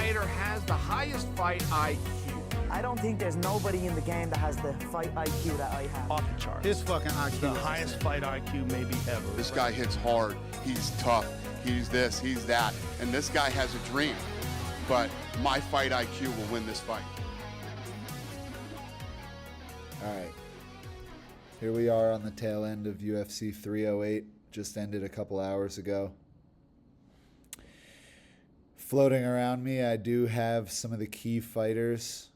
fighter has the highest fight IQ? I don't think there's nobody in the game that has the fight IQ that I have. Off the charts. His fucking IQ. The highest fight IQ maybe ever. This guy hits hard. He's tough. He's this, he's that. And this guy has a dream. But my fight IQ will win this fight. All right. Here we are on the tail end of UFC 308. Just ended a couple hours ago. Floating around me, I do have some of the key fighters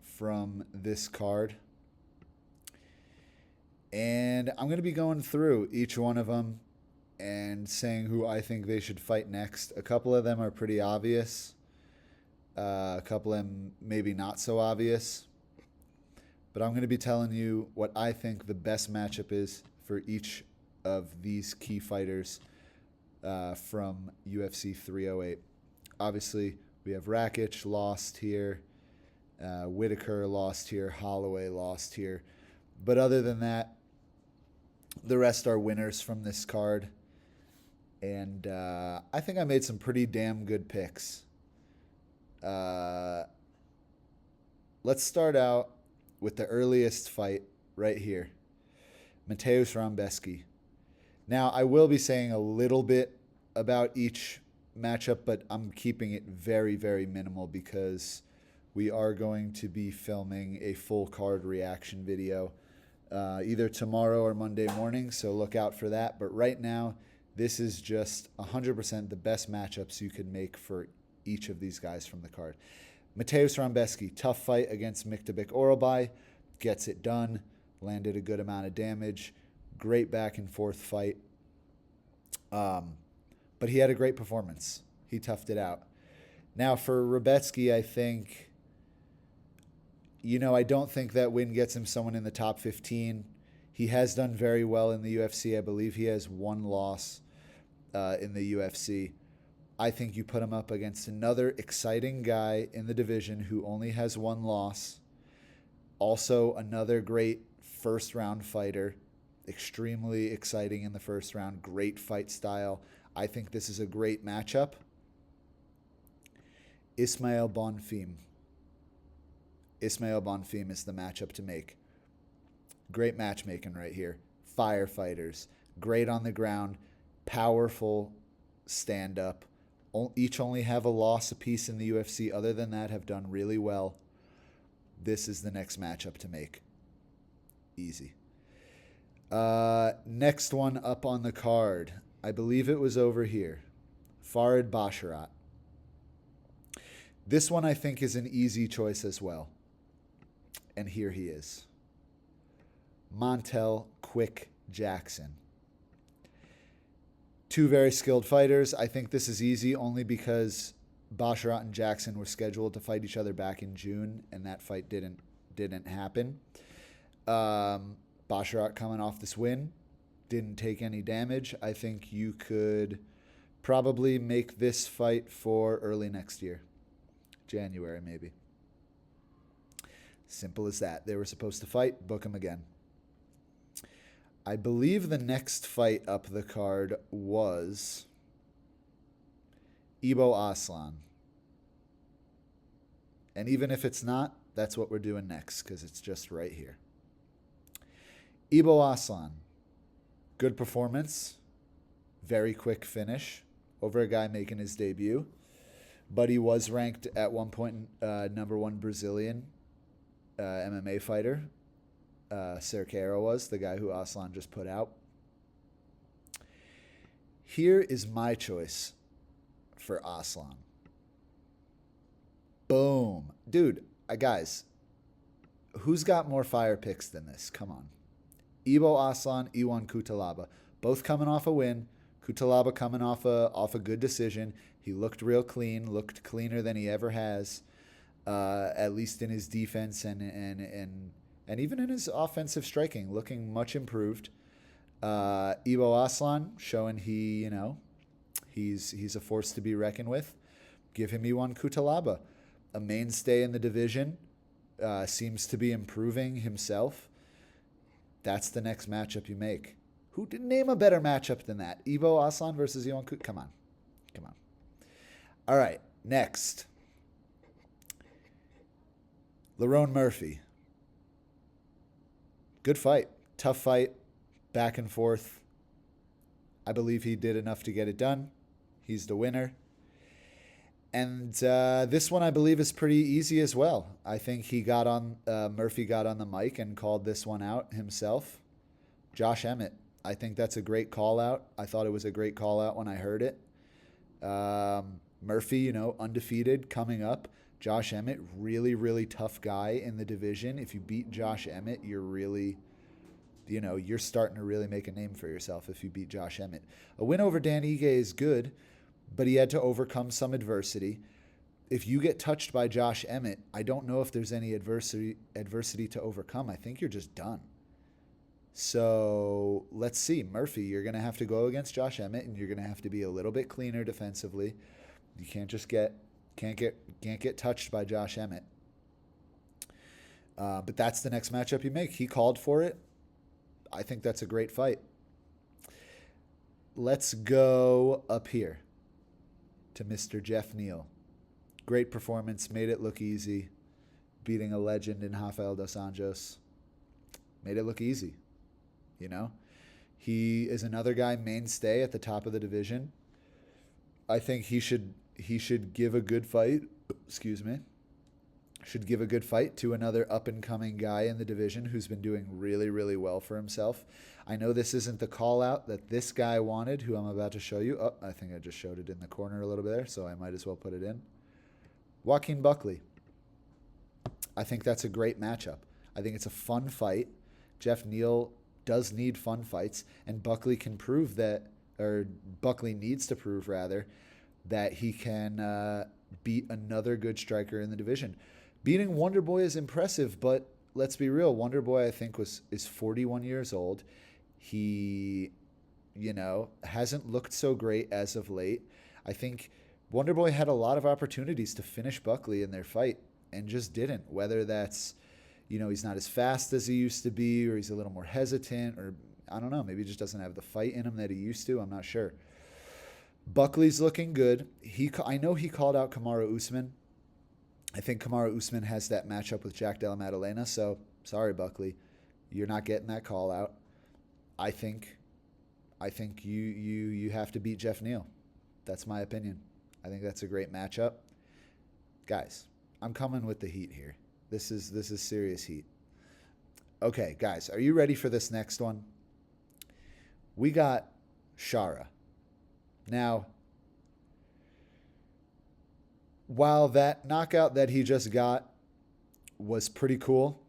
from this card. And I'm going to be going through each one of them and saying who I think they should fight next. A couple of them are pretty obvious. A couple of them maybe not so obvious. But I'm going to be telling you what I think the best matchup is for each of these key fighters from UFC 308. Obviously, we have Rakic lost here. Whitaker lost here. Holloway lost here. But other than that, the rest are winners from this card. And I think I made some pretty damn good picks. Let's start out with the earliest fight right here. Mateusz Rebecki. Now, I will be saying a little bit about each matchup, but I'm keeping it very, very minimal because we are going to be filming a full card reaction video either tomorrow or Monday morning, so look out for that. But right now, this is just 100% the best matchups you could make for each of these guys from the card. Mateusz Rebecki, tough fight against Miktabik Orolbai, gets it done, landed a good amount of damage, great back and forth fight. But he had a great performance. He toughed it out. Now for Rebecki, I think, I don't think that win gets him someone in the top 15. He has done very well in the UFC. I believe he has one loss in the UFC. I think you put him up against another exciting guy in the division who only has one loss. Also, another great first-round fighter. Extremely exciting in the first round. Great fight style. I think this is a great matchup. Ismael Bonfim. Ismael Bonfim is the matchup to make. Great matchmaking right here. Firefighters. Great on the ground. Powerful stand-up. Each only have a loss apiece in the UFC. Other than that, have done really well. This is the next matchup to make. Easy. Next one up on the card. I believe it was over here. Farid Basharat. This one I think is an easy choice as well. And here he is. Montel Quick Jackson. Two very skilled fighters. I think this is easy only because Basharat and Jackson were scheduled to fight each other back in June, and that fight didn't happen. Basharat coming off this win, didn't take any damage. I think you could probably make this fight for early next year. January, maybe. Simple as that. They were supposed to fight, book them again. I believe the next fight up the card was Ibo Aslan. And even if it's not, that's what we're doing next because it's just right here. Ibo Aslan. Good performance. Very quick finish over a guy making his debut. But he was ranked at one point number one Brazilian MMA fighter. Cerqueira was, the guy who Aslan just put out. Here is my choice for Aslan. Boom. Dude, guys, who's got more fire picks than this? Come on. Ibo Aslan, Iwan Cutelaba. Both coming off a win. Cutelaba coming off a good decision. He looked real clean, looked cleaner than he ever has, at least in his defense and even in his offensive striking, looking much improved. Ibo Aslan showing he's a force to be reckoned with. Give him Iwan Cutelaba, a mainstay in the division, seems to be improving himself. That's the next matchup you make. Who didn't name a better matchup than that? Ibo Aslan versus Iwan Cutelaba. Come on. All right. Next, Lerone Murphy. Good fight. Tough fight. Back and forth. I believe he did enough to get it done. He's the winner. And this one I believe is pretty easy as well. I think Murphy got on the mic and called this one out himself. Josh Emmett. I think that's a great call out. I thought it was a great call out when I heard it. Murphy, undefeated coming up. Josh Emmett, really, really tough guy in the division. If you beat Josh Emmett, you're really, you're starting to really make a name for yourself if you beat Josh Emmett. A win over Dan Ige is good, but he had to overcome some adversity. If you get touched by Josh Emmett, I don't know if there's any adversity to overcome. I think you're just done. So let's see. Murphy, you're going to have to go against Josh Emmett, and you're going to have to be a little bit cleaner defensively. You can't just get touched by Josh Emmett. But that's the next matchup you make. He called for it. I think that's a great fight. Let's go up here to Mr. Jeff Neal. Great performance. Made it look easy. Beating a legend in Rafael dos Anjos. Made it look easy. He is another guy mainstay at the top of the division. I think he should give a good fight. Excuse me. Should give a good fight to another up-and-coming guy in the division who's been doing really, really well for himself. I know this isn't the call-out that this guy wanted, who I'm about to show you. Oh, I think I just showed it in the corner a little bit there, so I might as well put it in. Joaquin Buckley. I think that's a great matchup. I think it's a fun fight. Jeff Neal does need fun fights, and Buckley can prove that, or Buckley needs to prove, rather, that he can beat another good striker in the division. Beating Wonderboy is impressive, but let's be real. Wonderboy, I think, is 41 years old. He, hasn't looked so great as of late. I think Wonderboy had a lot of opportunities to finish Buckley in their fight and just didn't. Whether that's, he's not as fast as he used to be, or he's a little more hesitant, or I don't know. Maybe he just doesn't have the fight in him that he used to. I'm not sure. Buckley's looking good. I know he called out Kamaru Usman. I think Kamaru Usman has that matchup with Jack Della Maddalena, so sorry, Buckley. You're not getting that call out. I think you have to beat Jeff Neal. That's my opinion. I think that's a great matchup. Guys, I'm coming with the heat here. This is serious heat. Okay, guys, are you ready for this next one? We got Shara. Now, while that knockout that he just got was pretty cool,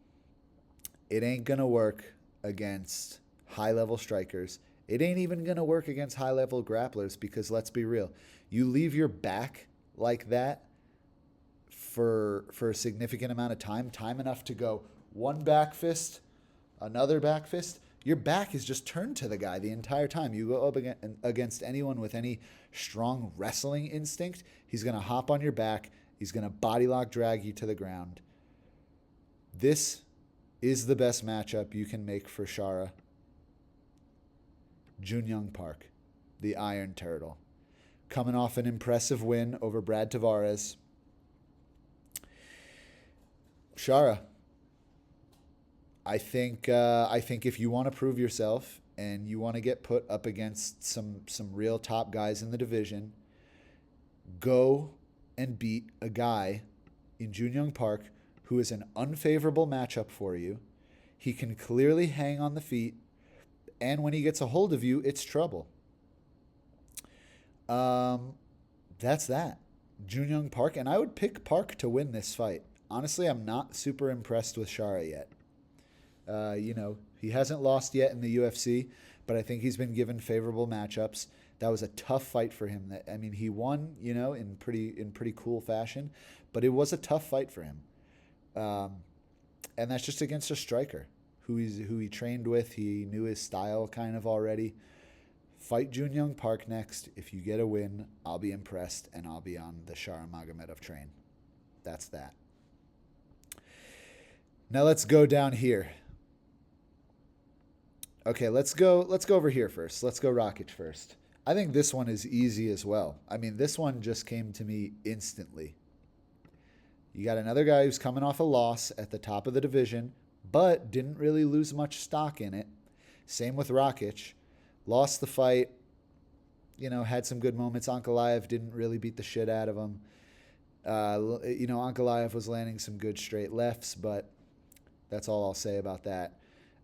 it ain't going to work against high-level strikers. It ain't even going to work against high-level grapplers because, let's be real, you leave your back like that for a significant amount of time enough to go one back fist, another back fist, your back is just turned to the guy the entire time. You go up against anyone with any strong wrestling instinct, he's going to hop on your back. He's going to body lock drag you to the ground. This is the best matchup you can make for Shara. Jun Young Park, the Iron Turtle, coming off an impressive win over Brad Tavares. Shara, I think if you want to prove yourself and you want to get put up against some real top guys in the division, go and beat a guy in Jun Young Park who is an unfavorable matchup for you. He can clearly hang on the feet, and when he gets a hold of you, it's trouble. That's that. Jun Young Park, and I would pick Park to win this fight. Honestly, I'm not super impressed with Shara yet. He hasn't lost yet in the UFC, but I think he's been given favorable matchups. That was a tough fight for him. He won, in pretty cool fashion, but it was a tough fight for him. And that's just against a striker who he trained with. He knew his style kind of already. Fight Jun Young Park next. If you get a win, I'll be impressed, and I'll be on the Shara Magomedov train. That's that. Now let's go down here. Okay, let's go over here first. Let's go Rakic first. I think this one is easy as well. I mean, this one just came to me instantly. You got another guy who's coming off a loss at the top of the division, but didn't really lose much stock in it. Same with Rakic. Lost the fight, had some good moments. Ankalaev didn't really beat the shit out of him. Ankalaev was landing some good straight lefts, but that's all I'll say about that.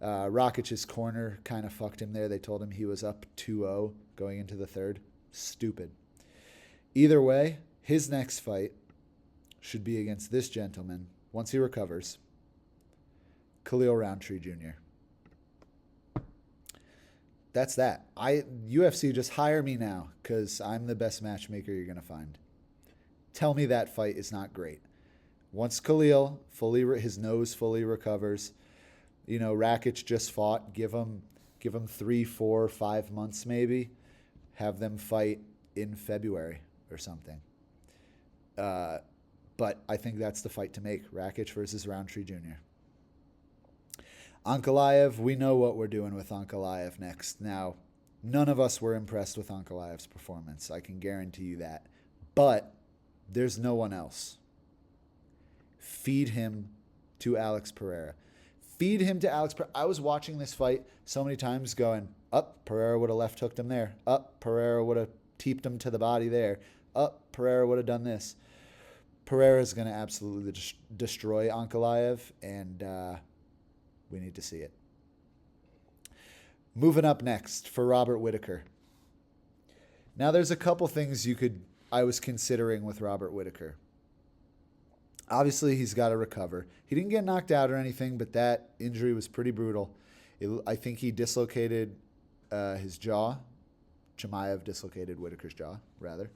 Rakic's corner kind of fucked him there. They told him he was up 2-0 going into the third. Stupid. Either way, his next fight should be against this gentleman, once he recovers, Khalil Roundtree Jr. That's that. UFC, just hire me now, because I'm the best matchmaker you're going to find. Tell me that fight is not great. Once Khalil his nose fully recovers, Rakic just fought. Give him 3, 4, 5 months maybe. Have them fight in February or something. But I think that's the fight to make. Rakic versus Roundtree Jr. Ankalaev, we know what we're doing with Ankalaev next. Now, none of us were impressed with Ankalaev's performance. I can guarantee you that. But there's no one else. Feed him to Alex Pereira. Feed him to Alex Pereira. I was watching this fight so many times going, Pereira would have left hooked him there. Pereira would have teeped him to the body there. Pereira would have done this. Pereira is going to absolutely destroy Ankalaev, and we need to see it. Moving up next for Robert Whittaker. Now, there's a couple things I was considering with Robert Whittaker. Obviously, he's got to recover. He didn't get knocked out or anything, but that injury was pretty brutal. I think he dislocated his jaw. Chimaev dislocated Whittaker's jaw, rather.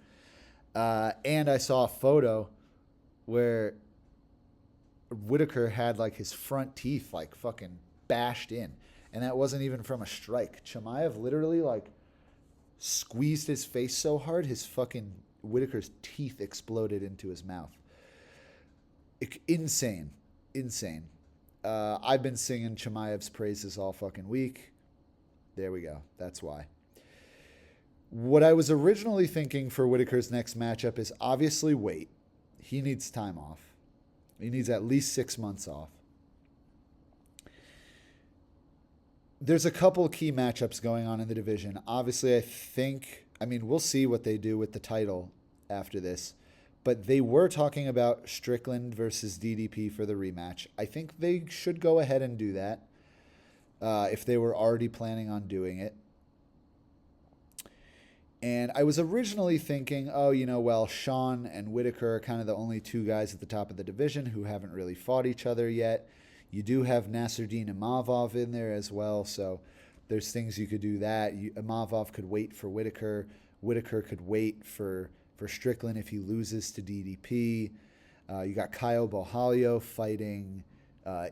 And I saw a photo where Whittaker had his front teeth fucking bashed in. And that wasn't even from a strike. Chimaev literally squeezed his face so hard his fucking Whittaker's teeth exploded into his mouth. Insane. I've been singing Chimaev's praises all fucking week. There we go. That's why. What I was originally thinking for Whittaker's next matchup is obviously weight. He needs time off. He needs at least 6 months off. There's a couple key matchups going on in the division. Obviously, we'll see what they do with the title after this. But they were talking about Strickland versus DDP for the rematch. I think they should go ahead and do that if they were already planning on doing it. And I was originally thinking, Sean and Whittaker are kind of the only two guys at the top of the division who haven't really fought each other yet. You do have Nasruddin Imavov in there as well, so there's things you could do that. Imavov could wait for Whittaker. Whittaker could wait for Strickland if he loses to DDP. You got Caio Borralho fighting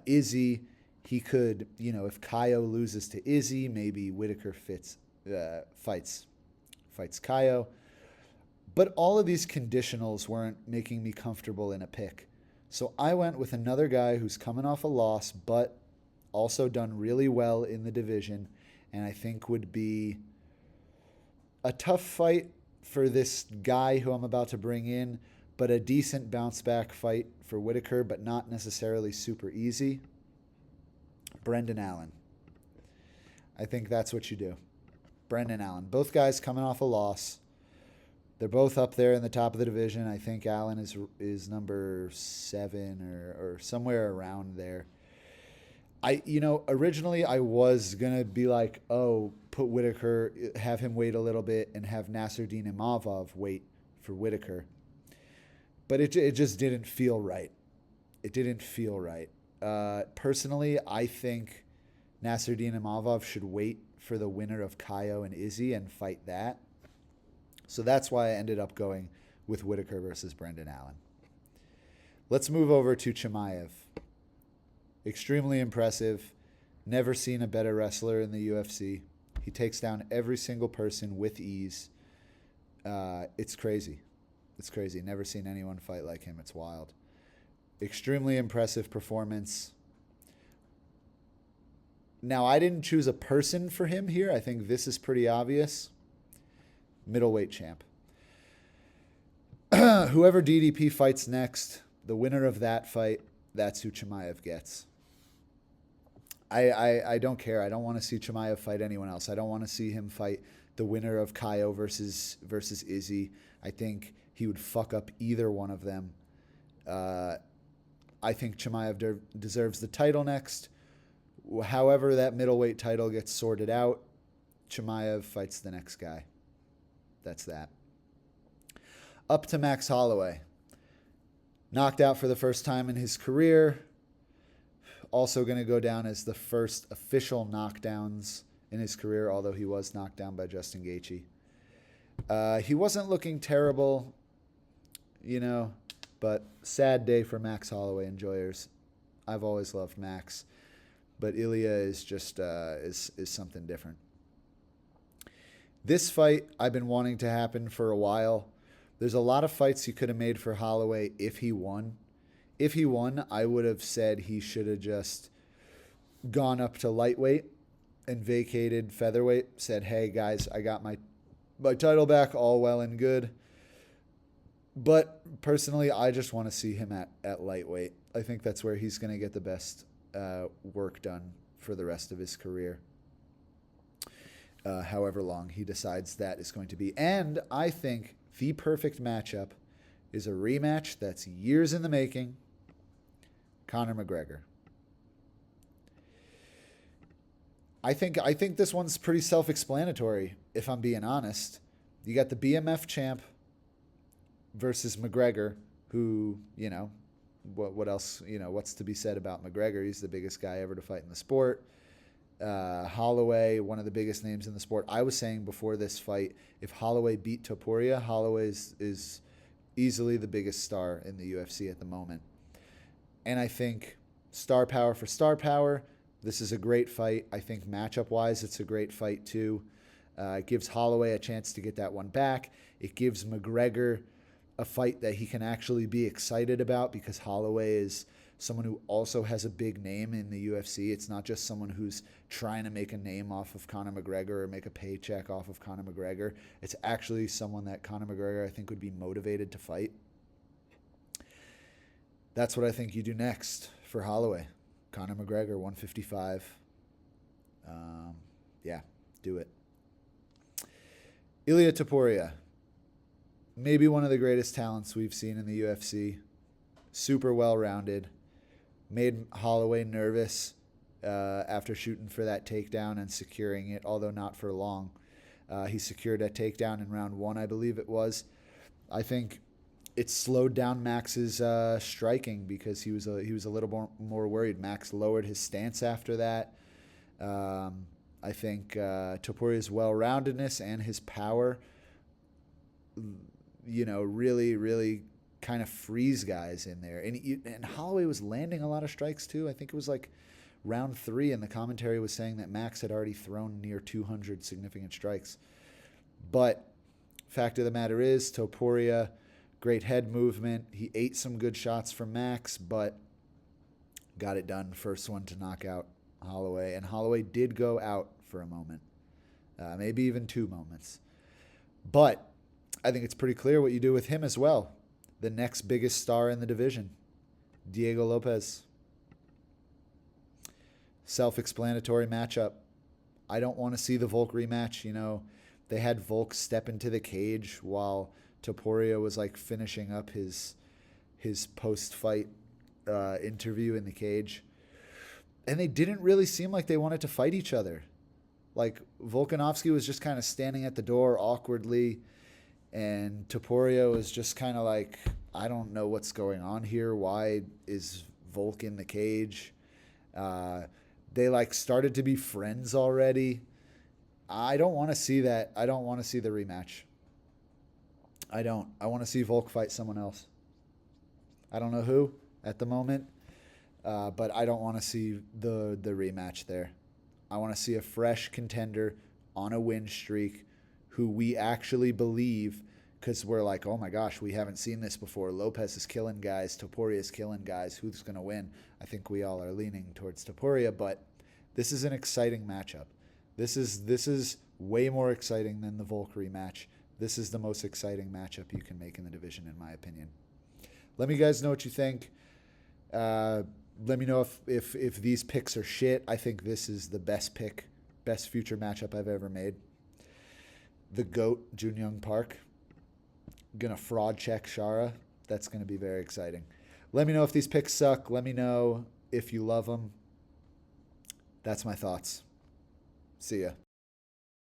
Izzy. He could, if Caio loses to Izzy, maybe Whittaker fights Caio. But all of these conditionals weren't making me comfortable in a pick. So I went with another guy who's coming off a loss, but also done really well in the division, and I think would be a tough fight for this guy who I'm about to bring in, but a decent bounce back fight for Whittaker, but not necessarily super easy. Brendan Allen. I think that's what you do. Brendan Allen. Both guys coming off a loss. They're both up there in the top of the division. I think Allen is number 7 or somewhere around there. Originally I was going to be put Whittaker, have him wait a little bit and have Nasruddin Imavov wait for Whittaker. But it just didn't feel right. It didn't feel right. Personally, I think Nasruddin Imavov should wait for the winner of Caio and Izzy and fight that. So that's why I ended up going with Whittaker versus Brendan Allen. Let's move over to Chimaev. Extremely impressive. Never seen a better wrestler in the UFC. He takes down every single person with ease. It's crazy. It's crazy. Never seen anyone fight like him. It's wild. Extremely impressive performance. Now, I didn't choose a person for him here. I think this is pretty obvious. middleweight champ. Whoever DDP fights next, the winner of that fight, that's who Chimaev gets. I don't care. I don't want to see Chimaev fight anyone else. I don't want to see him fight the winner of Kaio versus Izzy. I think he would fuck up either one of them. I think Chimaev deserves the title next. However that middleweight title gets sorted out, Chimaev fights the next guy. That's that. Up to Max Holloway. Knocked out for the first time in his career. Also going to go down as the first official knockdowns in his career, although he was knocked down by Justin Gaethje. He wasn't looking terrible, but sad day for Max Holloway enjoyers. I've always loved Max, but Ilya is just is something different. This fight I've been wanting to happen for a while. There's a lot of fights he could have made for Holloway if he won. If he won, I would have said he should have just gone up to lightweight and vacated featherweight. Said, hey, guys, I got my title back, all well and good. But personally, I just want to see him at lightweight. I think that's where he's going to get the best work done for the rest of his career. However long he decides that is going to be. And I think the perfect matchup is a rematch that's years in the making. Conor McGregor. I think this one's pretty self-explanatory, if I'm being honest. You got the BMF champ versus McGregor, who, what else, what's to be said about McGregor? He's the biggest guy ever to fight in the sport. Holloway, one of the biggest names in the sport. I was saying before this fight, if Holloway beat Topuria, Holloway is easily the biggest star in the UFC at the moment. And I think star power for star power, this is a great fight. I think matchup-wise, it's a great fight too. It gives Holloway a chance to get that one back. It gives McGregor a fight that he can actually be excited about, because Holloway is someone who also has a big name in the UFC. It's not just someone who's trying to make a name off of Conor McGregor or make a paycheck off of Conor McGregor. It's actually someone that Conor McGregor, I think, would be motivated to fight. That's what I think you do next for Holloway. Conor McGregor, 155. Yeah, do it. Ilia Topuria. Maybe one of the greatest talents we've seen in the UFC. Super well-rounded. Made Holloway nervous after shooting for that takedown and securing it, although not for long. He secured a takedown in round 1, I believe it was. I think it slowed down Max's striking, because he was a little more worried. Max lowered his stance after that. I think Topuria's well-roundedness and his power, really, really kind of freeze guys in there. And Holloway was landing a lot of strikes too. I think it was like round 3, and the commentary was saying that Max had already thrown near 200 significant strikes. But fact of the matter is, Topuria, great head movement. He ate some good shots from Max, but got it done. First one to knock out Holloway. And Holloway did go out for a moment, maybe even 2 moments. But I think it's pretty clear what you do with him as well. The next biggest star in the division, Diego Lopez. Self-explanatory matchup. I don't want to see the Volk rematch. They had Volk step into the cage while Topuria was like finishing up his post-fight interview in the cage. And they didn't really seem like they wanted to fight each other. Like, Volkanovski was just kind of standing at the door awkwardly, and Topuria was just kind of like, I don't know what's going on here. Why is Volk in the cage? They like started to be friends already. I don't want to see that. I don't want to see the rematch. I don't. I want to see Volk fight someone else. I don't know who at the moment, but I don't want to see the rematch there. I want to see a fresh contender on a win streak who we actually believe, because we're like, oh my gosh, we haven't seen this before. Lopez is killing guys. Topuria is killing guys. Who's going to win? I think we all are leaning towards Topuria, but this is an exciting matchup. This is way more exciting than the Volk rematch. This is the most exciting matchup you can make in the division, in my opinion. Let me guys know what you think. Let me know if these picks are shit. I think this is the best pick, best future matchup I've ever made. The GOAT, Junyoung Park. Gonna fraud check Shara. That's gonna be very exciting. Let me know if these picks suck. Let me know if you love them. That's my thoughts. See ya.